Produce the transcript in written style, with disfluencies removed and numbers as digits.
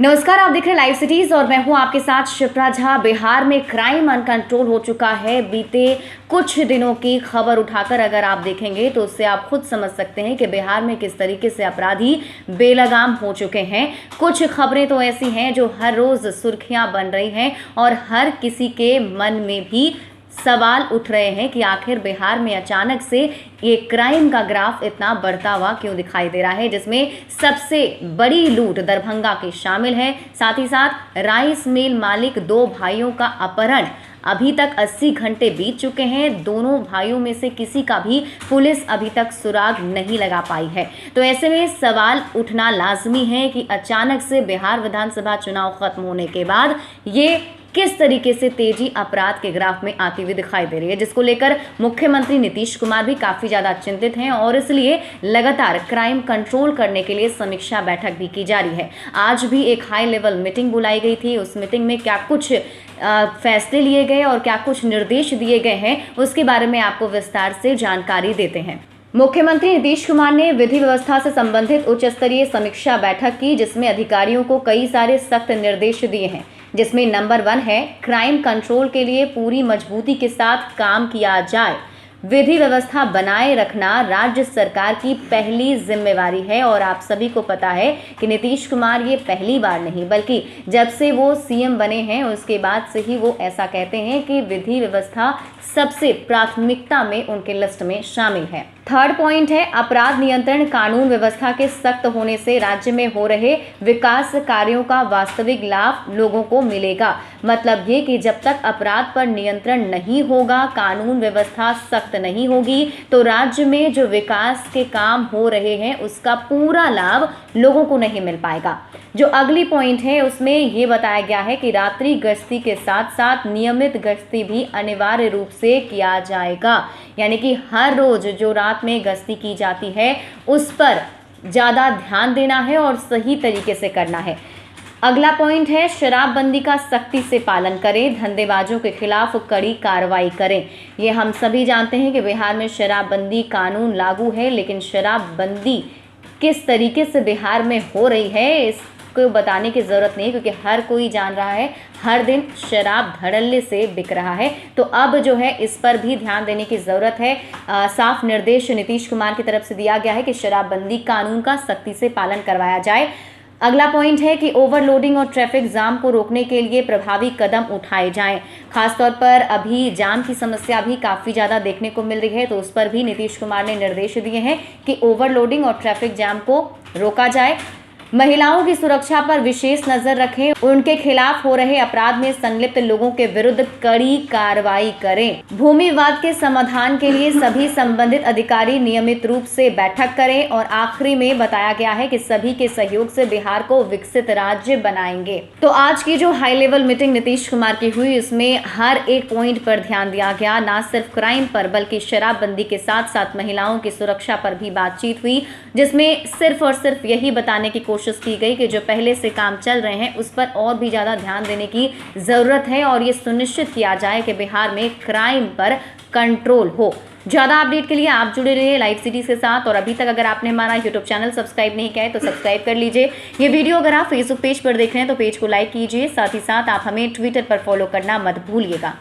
नमस्कार, आप देख रहे हैं लाइव सिटीज और मैं हूं आपके साथ शिप्रा झा। बिहार में क्राइम अनकंट्रोल हो चुका है। बीते कुछ दिनों की खबर उठाकर अगर आप देखेंगे तो उससे आप खुद समझ सकते हैं कि बिहार में किस तरीके से अपराधी बेलगाम हो चुके हैं। कुछ खबरें तो ऐसी हैं जो हर रोज सुर्खियां बन रही हैं और हर किसी के मन में भी सवाल उठ रहे हैं कि आखिर बिहार में अचानक से ये क्राइम का ग्राफ इतना बढ़ता हुआ क्यों दिखाई दे रहा है, जिसमें सबसे बड़ी लूट दरभंगा की शामिल है। साथ ही साथ राइस मिल मालिक दो भाइयों का अपहरण, अभी तक 80 घंटे बीत चुके हैं। दोनों भाइयों में से किसी का भी पुलिस अभी तक सुराग नहीं लगा पाई है। तो ऐसे में सवाल उठना लाजमी है कि अचानक से बिहार विधानसभा चुनाव खत्म होने के बाद ये किस तरीके से तेजी अपराध के ग्राफ में आती हुई दिखाई दे रही है, जिसको लेकर मुख्यमंत्री नीतीश कुमार भी काफी ज्यादा चिंतित हैं और इसलिए लगातार क्राइम कंट्रोल करने के लिए समीक्षा बैठक भी की जा रही है। आज भी एक हाई लेवल मीटिंग बुलाई गई थी। उस मीटिंग में क्या कुछ फैसले लिए गए और क्या कुछ निर्देश दिए गए हैं, उसके बारे में आपको विस्तार से जानकारी देते हैं। मुख्यमंत्री नीतीश कुमार ने विधि व्यवस्था से संबंधित उच्च स्तरीय समीक्षा बैठक की, जिसमें अधिकारियों को कई सारे सख्त निर्देश दिए हैं, जिसमें नंबर 1 है क्राइम कंट्रोल के लिए पूरी मजबूती के साथ काम किया जाए। विधि व्यवस्था बनाए रखना राज्य सरकार की पहली जिम्मेवारी है और आप सभी को पता है कि नीतीश कुमार ये पहली बार नहीं बल्कि जब से वो सीएम बने हैं उसके बाद से ही वो ऐसा कहते हैं कि विधि व्यवस्था सबसे प्राथमिकता में उनके लिस्ट में शामिल है। थर्ड पॉइंट है अपराध नियंत्रण। कानून व्यवस्था के सख्त होने से राज्य में हो रहे विकास कार्यों का वास्तविक लाभ लोगों को मिलेगा। मतलब ये कि जब तक अपराध पर नियंत्रण नहीं होगा, कानून व्यवस्था सख्त नहीं होगी, तो राज्य में जो विकास के काम हो रहे हैं उसका पूरा लाभ लोगों को नहीं मिल पाएगा। जो अगली पॉइंट है उसमें ये बताया गया है कि रात्रि गश्ती के साथ साथ नियमित गश्ती भी अनिवार्य रूप से किया जाएगा। यानी कि हर रोज जो रात में गश्ती की जाती है उस पर ज़्यादा ध्यान देना है और सही तरीके से करना है। अगला पॉइंट है शराबबंदी का सख्ती से पालन करें, धंधेबाजों के खिलाफ कड़ी कार्रवाई करें। ये हम सभी जानते हैं कि बिहार में शराबबंदी कानून लागू है, लेकिन शराबबंदी किस तरीके से बिहार में हो रही है इसको बताने की ज़रूरत नहीं, क्योंकि हर कोई जान रहा है हर दिन शराब धड़ल्ले से बिक रहा है। तो अब जो है इस पर भी ध्यान देने की ज़रूरत है। साफ निर्देश नीतीश कुमार की तरफ से दिया गया है कि शराबबंदी कानून का सख्ती से पालन करवाया जाए। अगला पॉइंट है कि ओवरलोडिंग और ट्रैफिक जाम को रोकने के लिए प्रभावी कदम उठाए जाएं। खासतौर पर अभी जाम की समस्या भी काफ़ी ज़्यादा देखने को मिल रही है, तो उस पर भी नीतीश कुमार ने निर्देश दिए हैं कि ओवरलोडिंग और ट्रैफिक जाम को रोका जाए। महिलाओं की सुरक्षा पर विशेष नजर रखें, उनके खिलाफ हो रहे अपराध में संलिप्त लोगों के विरुद्ध कड़ी कार्रवाई करें। भूमि विवाद के समाधान के लिए सभी संबंधित अधिकारी नियमित रूप से बैठक करें और आखिरी में बताया गया है कि सभी के सहयोग से बिहार को विकसित राज्य बनाएंगे। तो आज की जो high level meeting Nitish Kumar की हुई, इसमें हर एक पॉइंट पर ध्यान दिया गया, ना सिर्फ क्राइम पर बल्कि शराबबंदी के साथ साथ महिलाओं की सुरक्षा पर भी बातचीत हुई, जिसमें सिर्फ और सिर्फ यही बताने की कोशिश की गई कि जो पहले से काम चल रहे हैं उस पर और भी ज़्यादा ध्यान देने की ज़रूरत है और ये सुनिश्चित किया जाए कि बिहार में क्राइम पर कंट्रोल हो। ज़्यादा अपडेट के लिए आप जुड़े रहिए लाइव सिटीज़ के साथ और अभी तक अगर आपने हमारा यूट्यूब चैनल सब्सक्राइब नहीं किया है तो सब्सक्राइब कर लीजिए। ये वीडियो अगर आप फेसबुक पेज पर देख रहे हैं तो पेज को लाइक कीजिए, साथ ही साथ आप हमें ट्विटर पर फॉलो करना मत भूलिएगा।